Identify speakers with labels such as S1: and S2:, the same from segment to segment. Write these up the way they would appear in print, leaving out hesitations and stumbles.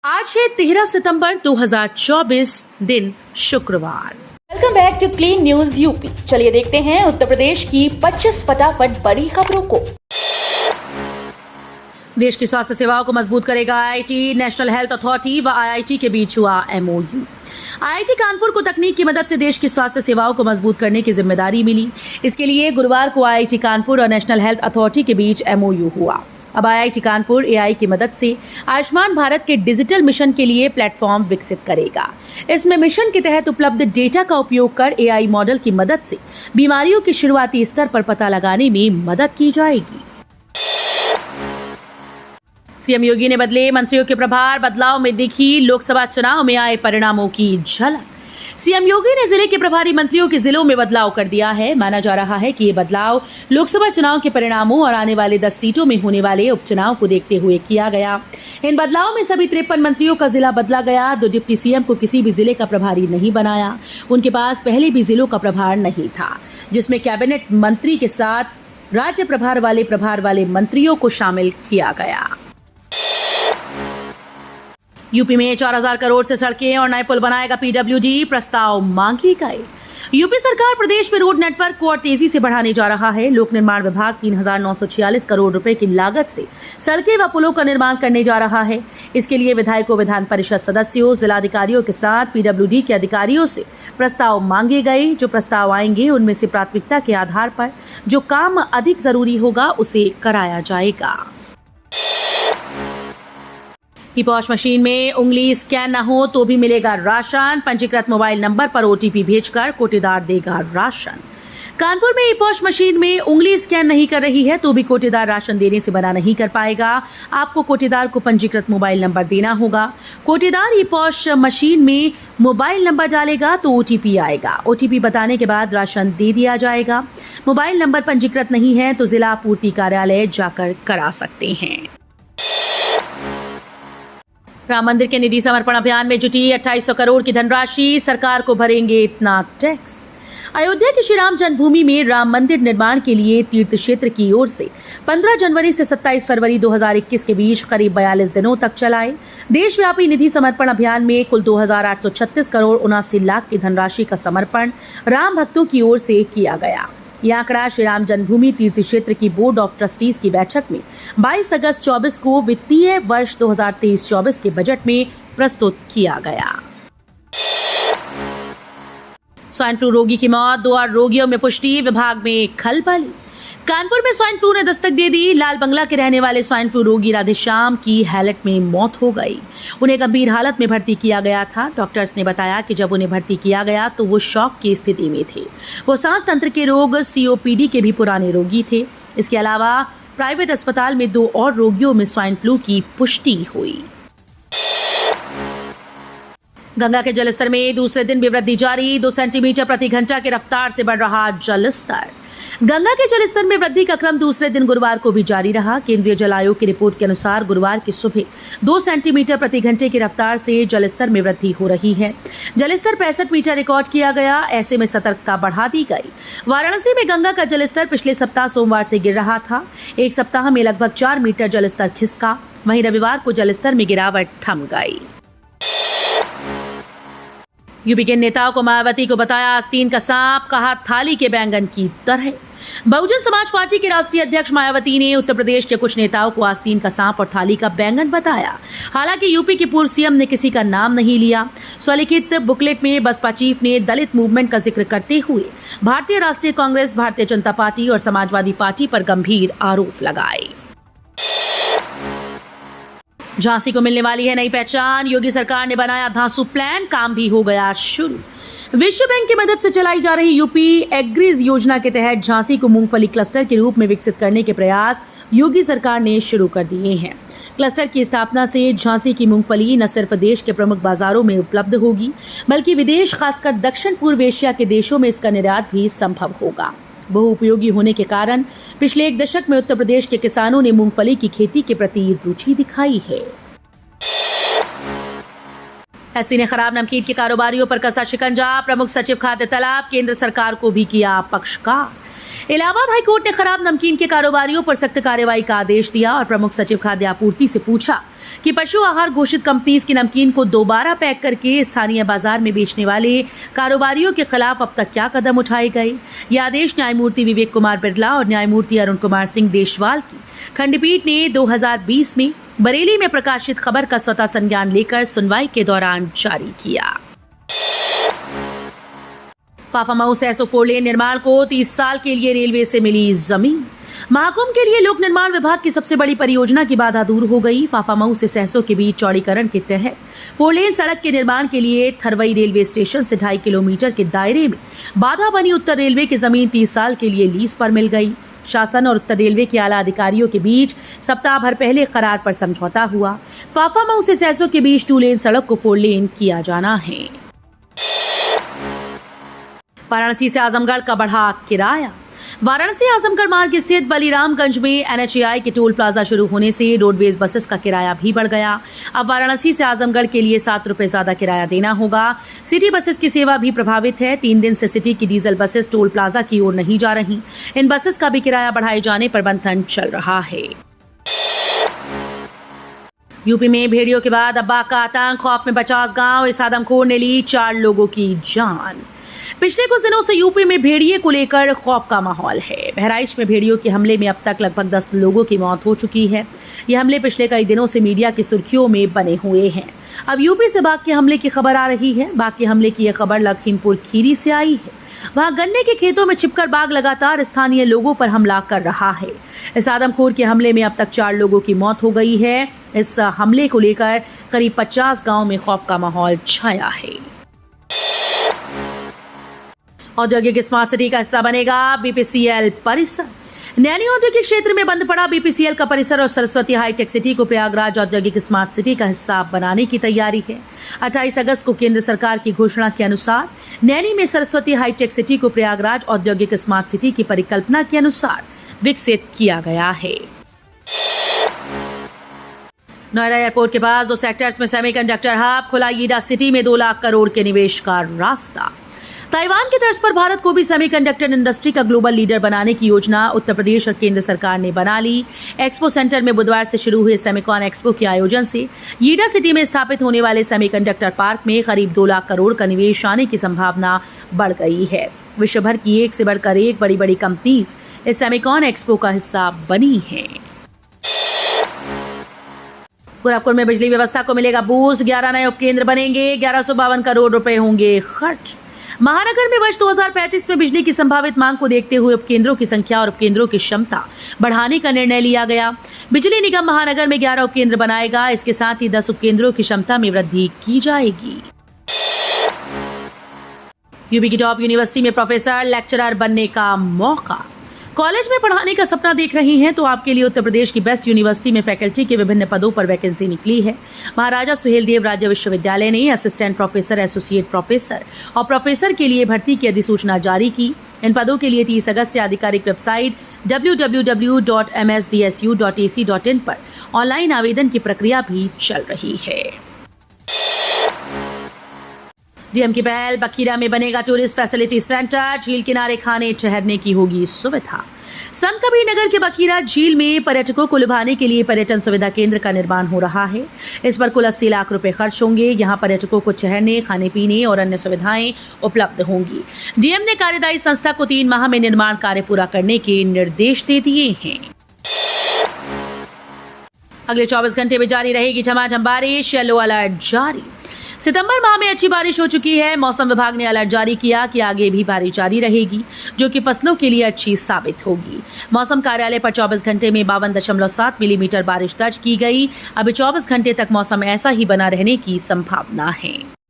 S1: आज है 13 सितंबर 2024 दिन शुक्रवार।
S2: Welcome back to Clean News UP. चलिए देखते हैं उत्तर प्रदेश की 25 फटाफट बड़ी खबरों को।
S1: देश की स्वास्थ्य सेवाओं को मजबूत करेगा आईआईटी। नेशनल हेल्थ अथॉरिटी व आईआईटी के बीच हुआ एमओयू। आईआईटी कानपुर को तकनीक की मदद से देश की स्वास्थ्य सेवाओं को मजबूत करने की जिम्मेदारी मिली। इसके लिए गुरुवार को आईआईटी कानपुर और नेशनल हेल्थ अथॉरिटी के बीच एमओयू हुआ। अब आईआईटी कानपुर एआई की मदद से आयुष्मान भारत के डिजिटल मिशन के लिए प्लेटफॉर्म विकसित करेगा। इसमें मिशन के तहत उपलब्ध डेटा का उपयोग कर एआई मॉडल की मदद से बीमारियों के शुरुआती स्तर पर पता लगाने में मदद की जाएगी। सीएम योगी ने बदले मंत्रियों के प्रभार। बदलाव में दिखी लोकसभा चुनाव में आए परिणामों की झलक। सीएम योगी ने जिले के प्रभारी मंत्रियों के जिलों में बदलाव कर दिया है। माना जा रहा है कि ये बदलाव लोकसभा चुनाव के परिणामों और आने वाले 10 सीटों में होने वाले उपचुनाव को देखते हुए किया गया। इन बदलावों में सभी 53 मंत्रियों का जिला बदला गया। 2 डिप्टी सीएम को किसी भी जिले का प्रभारी नहीं बनाया। उनके पास पहले भी जिलों का प्रभार नहीं था, जिसमें कैबिनेट मंत्री के साथ राज्य प्रभार वाले मंत्रियों को शामिल किया गया। यूपी में 4000 करोड़ से सड़कें और नए पुल बनाएगा पीडब्ल्यूडी। प्रस्ताव मांगे गए। यूपी सरकार प्रदेश में रोड नेटवर्क को और तेजी से बढ़ाने जा रहा है। लोक निर्माण विभाग 3946 करोड़ रुपए की लागत से सड़कें व पुलों का निर्माण करने जा रहा है। इसके लिए विधायकों, विधान परिषद सदस्यों, जिलाधिकारियों के साथ पीडब्ल्यूडी के अधिकारियों से प्रस्ताव मांगे गए। जो प्रस्ताव आएंगे उनमें से प्राथमिकता के आधार पर जो काम अधिक जरूरी होगा उसे कराया जाएगा। ई पॉश मशीन में उंगली स्कैन न हो तो भी मिलेगा राशन। पंजीकृत मोबाइल नंबर पर ओटीपी भेजकर कोटेदार देगा राशन। कानपुर में ई पॉश मशीन में उंगली स्कैन नहीं कर रही है तो भी कोटेदार राशन देने से मना नहीं कर पाएगा। आपको कोटेदार को पंजीकृत मोबाइल नंबर देना होगा। कोटेदार ई पॉश मशीन में मोबाइल नंबर डालेगा तो ओटीपी आएगा। ओटीपी बताने के बाद राशन दे दिया जाएगा। मोबाइल नंबर पंजीकृत नहीं है तो जिला आपूर्ति कार्यालय जाकर करा सकते हैं। राम मंदिर के निधि समर्पण अभियान में जुटी 2800 करोड़ की धनराशि। सरकार को भरेंगे इतना टैक्स। अयोध्या की श्री राम जन्मभूमि में राम मंदिर निर्माण के लिए तीर्थ क्षेत्र की ओर से 15 जनवरी से 27 फरवरी 2021 के बीच करीब 42 दिनों तक चलाए देशव्यापी निधि समर्पण अभियान में कुल 2836 करोड़ 79 लाख की धनराशि का समर्पण राम भक्तों की ओर से किया गया। यह आंकड़ा श्री राम जन्मभूमि तीर्थ क्षेत्र की बोर्ड ऑफ ट्रस्टीज की बैठक में 22 अगस्त 24 को वित्तीय वर्ष 2023-24 के बजट में प्रस्तुत किया गया। स्वाइन फ्लू रोगी की मौत, 2 और रोगियों में पुष्टि। विभाग में खलबली। कानपुर में स्वाइन फ्लू ने दस्तक दे दी। लाल बंगला के रहने वाले स्वाइन फ्लू रोगी राधेश्याम की हैलट में मौत हो गई। उन्हें गंभीर हालत में भर्ती किया गया था। डॉक्टर्स ने बताया कि जब उन्हें भर्ती किया गया तो वो शॉक की स्थिति में थे। वो सांस तंत्र के रोग सीओपीडी के भी पुराने रोगी थे। इसके अलावा प्राइवेट अस्पताल में 2 और रोगियों में स्वाइन फ्लू की पुष्टि हुई। गंगा के जलस्तर में दूसरे दिन भी वृद्धि जारी। 2 सेंटीमीटर प्रति घंटा की रफ्तार से बढ़ रहा जलस्तर। गंगा के जलस्तर में वृद्धि का क्रम दूसरे दिन गुरुवार को भी जारी रहा। केंद्रीय जल आयोग की रिपोर्ट के अनुसार गुरुवार की सुबह 2 सेंटीमीटर प्रति घंटे की रफ्तार से जलस्तर में वृद्धि हो रही है। जलस्तर 65 मीटर रिकॉर्ड किया गया। ऐसे में सतर्कता बढ़ा दी गई। वाराणसी में गंगा का जलस्तर पिछले सप्ताह सोमवार से गिर रहा था। एक सप्ताह में लगभग 4 मीटर जलस्तर खिसका। वहीं रविवार को जलस्तर में गिरावट थम गई। यूपी के नेताओं को मायावती को बताया आस्तीन का सांप, कहा थाली के बैंगन की तरह। बहुजन समाज पार्टी के राष्ट्रीय अध्यक्ष मायावती ने उत्तर प्रदेश के कुछ नेताओं को आस्तीन का सांप और थाली का बैंगन बताया। हालांकि यूपी के पूर्व सीएम ने किसी का नाम नहीं लिया। स्वलिखित बुकलेट में बसपा चीफ ने दलित मूवमेंट का जिक्र करते हुए भारतीय राष्ट्रीय कांग्रेस, भारतीय जनता पार्टी और समाजवादी पार्टी पर गंभीर आरोप लगाए। झांसी को मिलने वाली है नई पहचान। योगी सरकार ने बनाया धांसू प्लान, काम भी हो गया शुरू। विश्व बैंक की मदद से चलाई जा रही यूपी एग्रीज योजना के तहत झांसी को मूंगफली क्लस्टर के रूप में विकसित करने के प्रयास योगी सरकार ने शुरू कर दिए हैं। क्लस्टर की स्थापना से झांसी की मूंगफली न सिर्फ देश के प्रमुख बाजारों में उपलब्ध होगी, बल्कि विदेश, खासकर दक्षिण पूर्व एशिया के देशों में इसका निर्यात भी संभव होगा। बहुउपयोगी होने के कारण पिछले 1 दशक में उत्तर प्रदेश के किसानों ने मूंगफली की खेती के प्रति रुचि दिखाई है। एससी ने खराब नमकीन के कारोबारियों पर कसा शिकंजा। प्रमुख सचिव खाद्य तलब, केंद्र सरकार को भी किया पक्षकार। इलाहाबाद हाईकोर्ट ने खराब नमकीन के कारोबारियों पर सख्त कार्रवाई का आदेश दिया और प्रमुख सचिव खाद्य आपूर्ति से पूछा कि पशु आहार घोषित कंपनीज की नमकीन को दोबारा पैक करके स्थानीय बाजार में बेचने वाले कारोबारियों के खिलाफ अब तक क्या कदम उठाए गए। यह आदेश न्यायमूर्ति विवेक कुमार बिरला और न्यायमूर्ति अरुण कुमार सिंह देशवाल की खंडपीठ ने 2020 में बरेली में प्रकाशित खबर का स्वतः संज्ञान लेकर सुनवाई के दौरान जारी किया। फाफामऊ से SO4 लेन निर्माण को 30 साल के लिए रेलवे से मिली जमीन। महाकुंभ के लिए लोक निर्माण विभाग की सबसे बड़ी परियोजना की बाधा दूर हो गई। फाफामऊ से सहसों के बीच चौड़ीकरण के तहत 4 लेन सड़क के निर्माण के लिए थरवई रेलवे स्टेशन से 2.5 किलोमीटर के दायरे में बाधा बनी उत्तर रेलवे की जमीन 30 साल के लिए लीज पर मिल गई। शासन और उत्तर रेलवे के आला अधिकारियों के बीच सप्ताह भर पहले करार पर समझौता हुआ। फाफामऊ से सहसों के बीच 2 लेन सड़क को 4 लेन किया जाना है। वाराणसी से आजमगढ़ का बढ़ा किराया। वाराणसी आजमगढ़ मार्ग स्थित बलिरामगंज में NHAI के टोल प्लाजा शुरू होने से रोडवेज बसेस का किराया भी बढ़ गया। अब वाराणसी से आजमगढ़ के लिए 7 रुपए ज्यादा किराया देना होगा। सिटी बसेस की सेवा भी प्रभावित है। 3 दिन से सिटी की डीजल बसेस टोल प्लाजा की ओर नहीं जा रही। इन बसेस का भी किराया बढ़ाए जाने पर मंथन चल रहा है। यूपी में भेड़ियों के बाद अब्बा का आतंक, खौफ में 50 गांव। इस आदमखोर ने ली 4 लोगों की जान। पिछले कुछ दिनों से यूपी में भेड़िए को लेकर खौफ का माहौल है। बहराइच में भेड़ियों के हमले में अब तक लगभग 10 लोगों की मौत हो चुकी है। ये हमले पिछले कई दिनों से मीडिया की सुर्खियों में बने हुए हैं। अब यूपी से बाघ के हमले की खबर आ रही है। बाघ के हमले की यह खबर लखीमपुर खीरी से आई है। वहां गन्ने के खेतों में छिपकर बाघ लगातार स्थानीय लोगों पर हमला कर रहा है। इस आदमखोर के हमले में अब तक 4 लोगों की मौत हो गई है। इस हमले को लेकर करीब 50 गाँव में खौफ का माहौल छाया है। औद्योगिक स्मार्ट सिटी का हिस्सा बनेगा BPCL परिसर। नैनी औद्योगिक क्षेत्र में बंद पड़ा BPCL का परिसर और सरस्वती हाईटेक सिटी को प्रयागराज औद्योगिक स्मार्ट सिटी का हिस्सा बनाने की तैयारी है। 28 अगस्त को केंद्र सरकार की घोषणा के अनुसार नैनी में सरस्वती हाईटेक सिटी को प्रयागराज औद्योगिक स्मार्ट सिटी की परिकल्पना के अनुसार विकसित किया गया है। नोएडा एयरपोर्ट के पास 2 सेक्टर्स में सेमीकंडक्टर हब खुला। ईडा सिटी में 2 लाख करोड़ के निवेश का रास्ता। ताइवान की तर्ज पर भारत को भी सेमीकंडक्टर इंडस्ट्री का ग्लोबल लीडर बनाने की योजना उत्तर प्रदेश और केंद्र सरकार ने बना ली। एक्सपो सेंटर में बुधवार से शुरू हुए सेमिकॉन एक्सपो के आयोजन से ईडा सिटी में स्थापित होने वाले सेमीकंडक्टर पार्क में करीब 2 लाख करोड़ का निवेश आने की संभावना बढ़ गई है। विश्व भर की एक से बढ़कर एक बड़ी बड़ी कंपनीज इस सेमिकॉन एक्सपो का हिस्सा बनी है। गोरखपुर में बिजली व्यवस्था को मिलेगा बूस्ट। 11 नए उपकेंद्र बनेंगे। 1152 करोड़ रुपए होंगे खर्च। महानगर में वर्ष 2035 में बिजली की संभावित मांग को देखते हुए उपकेंद्रों की संख्या और उपकेंद्रों की क्षमता बढ़ाने का निर्णय लिया गया। बिजली निगम महानगर में 11 उपकेंद्र बनाएगा। इसके साथ ही 10 उपकेंद्रों की क्षमता में वृद्धि की जाएगी। यूपी की टॉप यूनिवर्सिटी में प्रोफेसर लेक्चरर बनने का मौका। कॉलेज में पढ़ाने का सपना देख रही हैं तो आपके लिए उत्तर प्रदेश की बेस्ट यूनिवर्सिटी में फैकल्टी के विभिन्न पदों पर वैकेंसी निकली है। महाराजा सुहेलदेव राज्य विश्वविद्यालय ने असिस्टेंट प्रोफेसर, एसोसिएट प्रोफेसर और प्रोफेसर के लिए भर्ती की अधिसूचना जारी की। इन पदों के लिए 30 अगस्त से आधिकारिक वेबसाइट www.msdsu.ac.in पर ऑनलाइन आवेदन की प्रक्रिया भी चल रही है। डीएम की पहल, बखीरा में बनेगा टूरिस्ट फैसिलिटी सेंटर। झील किनारे खाने ठहरने की होगी सुविधा। संत कबीर नगर के बखीरा झील में पर्यटकों को लुभाने के लिए पर्यटन सुविधा केंद्र का निर्माण हो रहा है। इस पर कुल 80 लाख रुपए खर्च होंगे। यहाँ पर्यटकों को ठहरने, खाने पीने और अन्य सुविधाएं उपलब्ध होंगी। डीएम ने कार्यदायी संस्था को 3 माह में निर्माण कार्य पूरा करने के निर्देश दे दिए हैं। अगले 24 घंटे में जारी रहेगी झमाझम बारिश। येलो अलर्ट जारी। सितंबर माह में अच्छी बारिश हो चुकी है। मौसम विभाग ने अलर्ट जारी किया कि आगे भी बारिश जारी रहेगी, जो कि फसलों के लिए अच्छी साबित होगी। मौसम कार्यालय पर 24 घंटे में 52.7 मिलीमीटर बारिश दर्ज की गई। अभी 24 घंटे तक मौसम ऐसा ही बना रहने की संभावना है।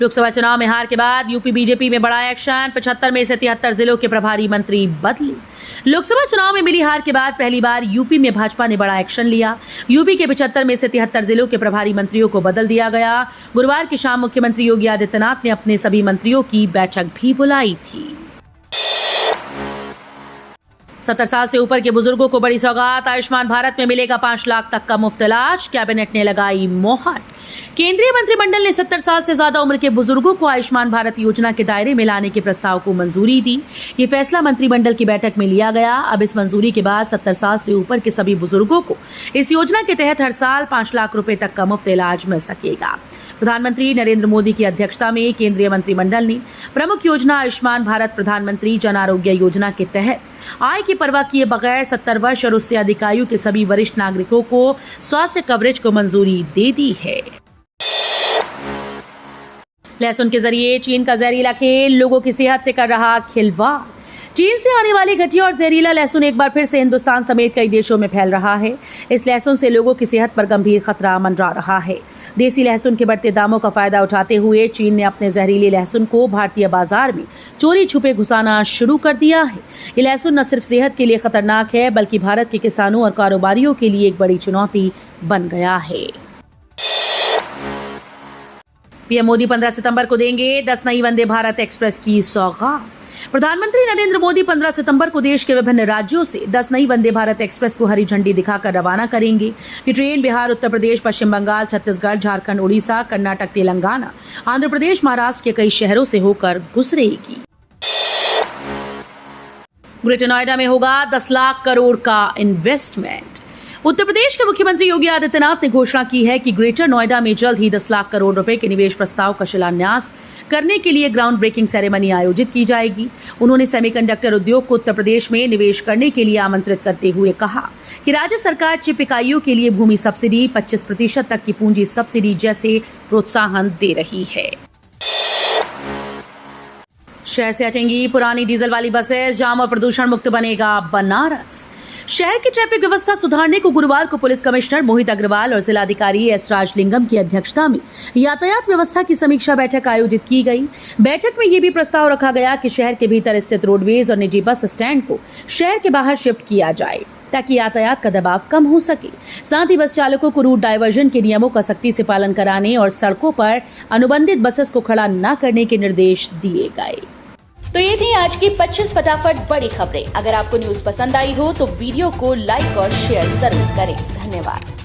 S1: लोकसभा चुनाव में हार के बाद यूपी बीजेपी में बड़ा एक्शन। 75 में से 73 जिलों के प्रभारी मंत्री बदले। लोकसभा चुनाव में मिली हार के बाद पहली बार यूपी में भाजपा ने बड़ा एक्शन लिया। यूपी के 75 में से 73 जिलों के प्रभारी मंत्रियों को बदल दिया गया। गुरुवार की शाम मुख्यमंत्री योगी आदित्यनाथ ने अपने सभी मंत्रियों की बैठक भी बुलाई थी। 70 साल से ऊपर के बुजुर्गों को बड़ी सौगात। आयुष्मान भारत में मिलेगा 5 लाख तक का मुफ्त इलाज। कैबिनेट ने लगाई मोहर। केंद्रीय मंत्रिमंडल ने 70 साल से ज्यादा उम्र के बुजुर्गों को आयुष्मान भारत योजना के दायरे में लाने के प्रस्ताव को मंजूरी दी। ये फैसला मंत्रिमंडल की बैठक में लिया गया। अब इस मंजूरी के बाद 70 साल से ऊपर के सभी बुजुर्गों को इस योजना के तहत हर साल 5 लाख रुपए तक का मुफ्त इलाज मिल सकेगा। प्रधानमंत्री नरेंद्र मोदी की अध्यक्षता में केंद्रीय मंत्रिमंडल ने प्रमुख योजना आयुष्मान भारत प्रधानमंत्री जन आरोग्य योजना के तहत आय की परवाह किए बगैर 70 वर्ष और उससे अधिक आयु के सभी वरिष्ठ नागरिकों को स्वास्थ्य कवरेज को मंजूरी दे दी है। लहसुन के जरिए चीन का जहरीला खेल लोगों की सेहत से कर रहा खिलवाड़। चीन से आने वाली घटिया और जहरीला लहसुन एक बार फिर से हिंदुस्तान समेत कई देशों में फैल रहा है। इस लहसुन से लोगों की सेहत पर गंभीर खतरा मंडरा रहा है। देसी लहसुन के बढ़ते दामों का फायदा उठाते हुए चीन ने अपने जहरीले लहसुन को भारतीय बाजार में चोरी छुपे घुसाना शुरू कर दिया है। ये लहसुन न सिर्फ सेहत के लिए खतरनाक है बल्कि भारत के किसानों और कारोबारियों के लिए एक बड़ी चुनौती बन गया है। पीएम मोदी 15 सितंबर को देंगे 10 नई वंदे भारत एक्सप्रेस की सौगात। प्रधानमंत्री नरेंद्र मोदी 15 सितंबर को देश के विभिन्न राज्यों से 10 नई वंदे भारत एक्सप्रेस को हरी झंडी दिखाकर रवाना करेंगे। ये ट्रेन बिहार, उत्तर प्रदेश, पश्चिम बंगाल, छत्तीसगढ़, झारखंड, उड़ीसा, कर्नाटक, तेलंगाना, आंध्र प्रदेश, महाराष्ट्र के कई शहरों से होकर गुजरेगी। ग्रेटर नोएडा में होगा 10 लाख करोड़ का इन्वेस्टमेंट। उत्तर प्रदेश के मुख्यमंत्री योगी आदित्यनाथ ने घोषणा की है कि ग्रेटर नोएडा में जल्द ही 10 लाख करोड़ रुपए के निवेश प्रस्ताव का शिलान्यास करने के लिए ग्राउंड ब्रेकिंग सेरेमनी आयोजित की जाएगी। उन्होंने सेमीकंडक्टर उद्योग को उत्तर प्रदेश में निवेश करने के लिए आमंत्रित करते हुए कहा कि राज्य सरकार चिप इकाइयों के लिए भूमि सब्सिडी, 25% तक की पूंजी सब्सिडी जैसे प्रोत्साहन दे रही है। शहर से हटेंगी पुरानी डीजल वाली बसें, जाम और प्रदूषण मुक्त बनेगा बनारस। शहर की ट्रैफिक व्यवस्था सुधारने को गुरुवार को पुलिस कमिश्नर मोहित अग्रवाल और जिलाधिकारी एस राजलिंगम की अध्यक्षता में यातायात व्यवस्था की समीक्षा बैठक आयोजित की गई। बैठक में यह भी प्रस्ताव रखा गया कि शहर के भीतर स्थित रोडवेज और निजी बस स्टैंड को शहर के बाहर शिफ्ट किया जाए ताकि यातायात का दबाव कम हो सके। साथ ही बस चालकों को रूट डायवर्जन के नियमों का सख्ती से पालन कराने और सड़कों पर अनुबंधित बसेस को खड़ा न करने के निर्देश दिए गए।
S2: तो ये थी आज की 25 फटाफट बड़ी खबरें। अगर आपको न्यूज पसंद आई हो तो वीडियो को लाइक और शेयर जरूर करें। धन्यवाद।